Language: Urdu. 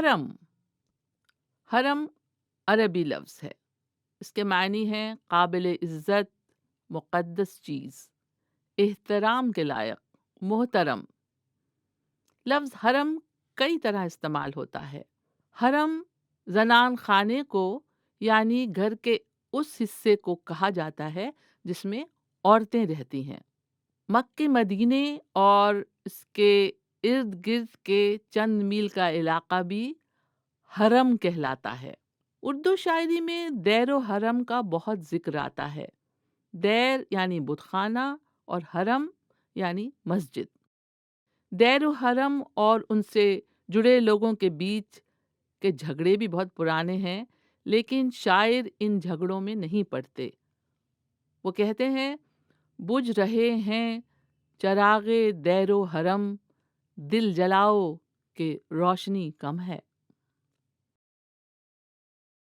حرم حرم عربی لفظ ہے۔ اس کے معنی ہیں قابل عزت، مقدس چیز، احترام کے لائق، محترم۔ لفظ حرم کئی طرح استعمال ہوتا ہے۔ حرم زنان خانے کو یعنی گھر کے اس حصے کو کہا جاتا ہے جس میں عورتیں رہتی ہیں۔ مکہ مدینے اور اس کے ارد گرد کے چند میل کا علاقہ بھی حرم کہلاتا ہے۔ اردو شاعری میں دیر و حرم کا بہت ذکر آتا ہے۔ دیر یعنی بت خانہ اور حرم یعنی مسجد۔ دیر و حرم اور ان سے جڑے لوگوں کے بیچ کے جھگڑے بھی بہت پرانے ہیں، لیکن شاعر ان جھگڑوں میں نہیں پڑتے۔ وہ کہتے ہیں بجھ رہے ہیں چراغ دیر و حرم، دل جلاؤ کہ روشنی کم ہے۔